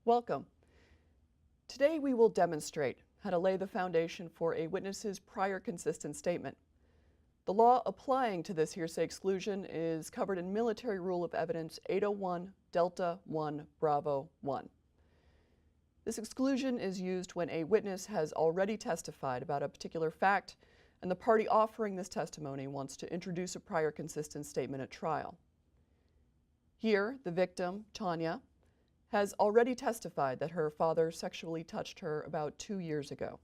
Welcome. Today we will demonstrate how to lay the foundation for a witness's prior consistent statement. The law applying to this hearsay exclusion is covered in Military Rule of Evidence 801 Delta 1 Bravo 1. This exclusion is used when a witness has already testified about a particular fact and the party offering this testimony wants to introduce a prior consistent statement at trial. Here, the victim, Tanya, has already testified that her father sexually touched her about 2 years ago.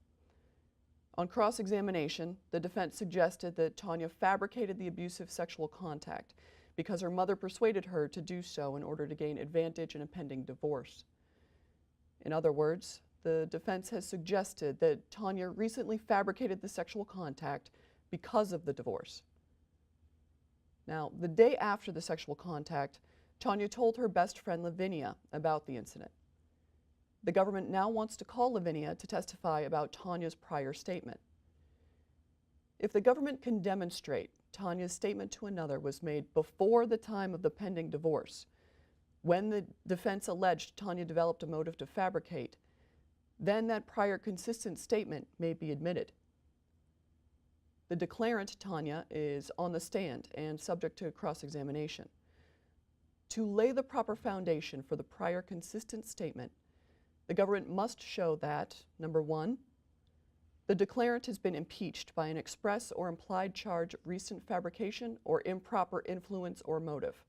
On cross-examination, the defense suggested that Tanya fabricated the abusive sexual contact because her mother persuaded her to do so in order to gain advantage in a pending divorce. In other words, the defense has suggested that Tanya recently fabricated the sexual contact because of the divorce. Now, the day after the sexual contact, Tanya told her best friend Lavinia about the incident. The government now wants to call Lavinia to testify about Tanya's prior statement. If the government can demonstrate Tanya's statement to another was made before the time of the pending divorce, when the defense alleged Tanya developed a motive to fabricate, then that prior consistent statement may be admitted. The declarant, Tanya, is on the stand and subject to cross-examination. To lay the proper foundation for the prior consistent statement, the government must show that, number one, the declarant has been impeached by an express or implied charge of recent fabrication or improper influence or motive.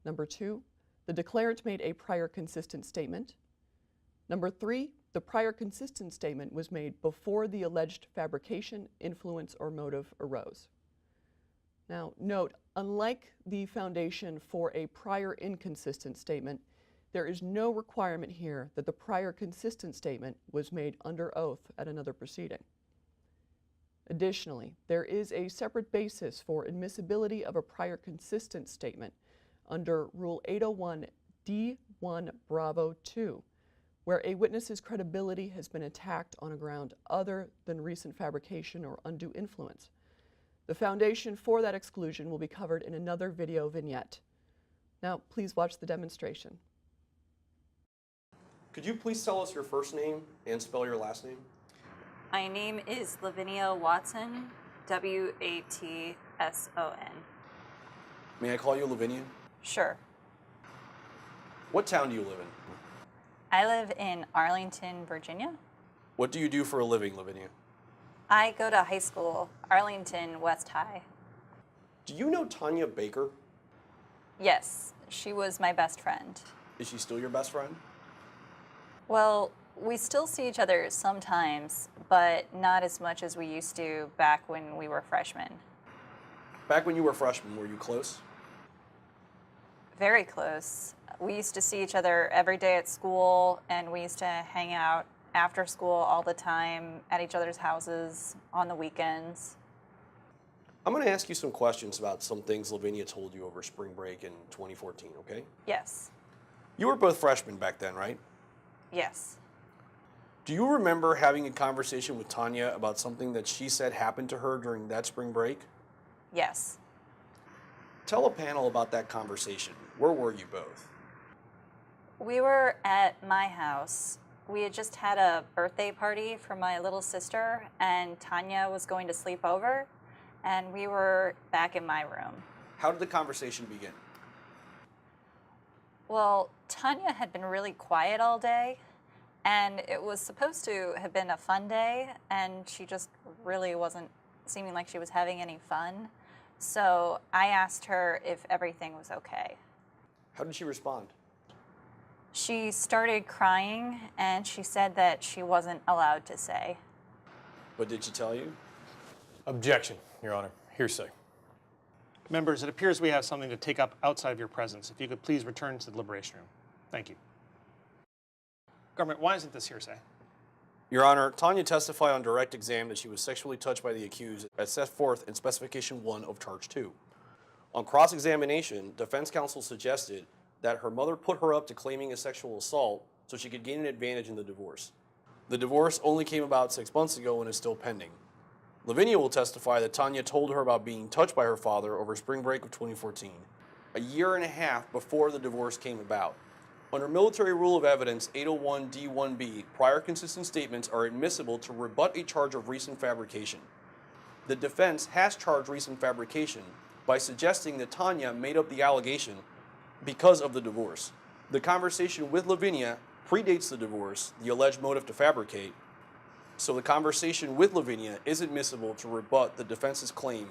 Number two, the declarant made a prior consistent statement. Number three, the prior consistent statement was made before the alleged fabrication, influence, or motive arose. Now, note, unlike the foundation for a prior inconsistent statement, there is no requirement here that the prior consistent statement was made under oath at another proceeding. Additionally, there is a separate basis for admissibility of a prior consistent statement under Rule 801 D1 Bravo 2, where a witness's credibility has been attacked on a ground other than recent fabrication or undue influence. The foundation for that exclusion will be covered in another video vignette. Now, please watch the demonstration. Could you please tell us your first name and spell your last name? My name is Lavinia Watson, Watson. May I call you Lavinia? Sure. What town do you live in? I live in Arlington, Virginia. What do you do for a living, Lavinia? I go to high school, Arlington West High. Do you know Tanya Baker? Yes, she was my best friend. Is she still your best friend? Well, we still see each other sometimes, but not as much as we used to back when we were freshmen. Back when you were freshmen, were you close? Very close. We used to see each other every day at school, and we used to hang out after school all the time at each other's houses on the weekends. I'm going to ask you some questions about some things Lavinia told you over spring break in 2014, okay? Yes. You were both freshmen back then, right? Yes. Do you remember having a conversation with Tanya about something that she said happened to her during that spring break? Yes. Tell a panel about that conversation. Where were you both? We were at my house. We had just had a birthday party for my little sister, and Tanya was going to sleep over, and we were back in my room. How did the conversation begin? Well, Tanya had been really quiet all day, and it was supposed to have been a fun day, and she just really wasn't seeming like she was having any fun. So I asked her if everything was okay. How did she respond? She started crying, and she said that she wasn't allowed to say. What did she tell you? Objection, Your Honor. Hearsay. Members, it appears we have something to take up outside of your presence. If you could please return to the deliberation room. Thank you. Government, why isn't this hearsay? Your Honor, Tanya testified on direct exam that she was sexually touched by the accused as set forth in Specification 1 of Charge 2. On cross-examination, defense counsel suggested that her mother put her up to claiming a sexual assault so she could gain an advantage in the divorce. The divorce only came about 6 months ago and is still pending. Lavinia will testify that Tanya told her about being touched by her father over spring break of 2014, a year and a half before the divorce came about. Under Military Rule of Evidence 801 D1B, prior consistent statements are admissible to rebut a charge of recent fabrication. The defense has charged recent fabrication by suggesting that Tanya made up the allegation because of the divorce. The conversation with Lavinia predates the divorce, the alleged motive to fabricate, so the conversation with Lavinia is admissible to rebut the defense's claim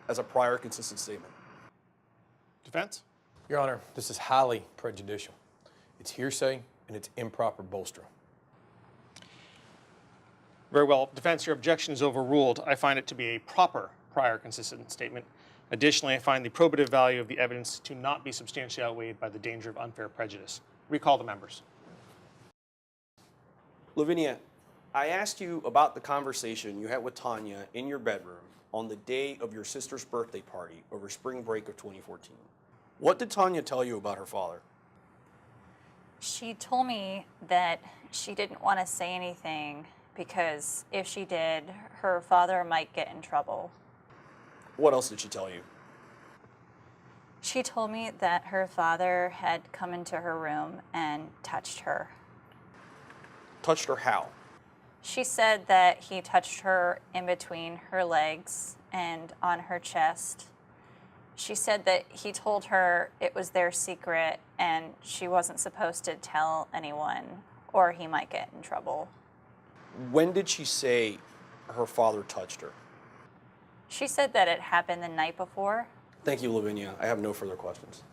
as a prior consistent statement. Defense? Your Honor, this is highly prejudicial. It's hearsay and it's improper bolstering. Very well. Defense, your objection is overruled. I find it to be a proper prior consistent statement. Additionally, I find the probative value of the evidence to not be substantially outweighed by the danger of unfair prejudice. Recall the members. Lavinia, I asked you about the conversation you had with Tanya in your bedroom on the day of your sister's birthday party over spring break of 2014. What did Tanya tell you about her father? She told me that she didn't want to say anything because if she did, her father might get in trouble. What else did she tell you? She told me that her father had come into her room and touched her. Touched her how? She said that he touched her in between her legs and on her chest. She said that he told her it was their secret and she wasn't supposed to tell anyone or he might get in trouble. When did she say her father touched her? She said that it happened the night before. Thank you, Lavinia. I have no further questions.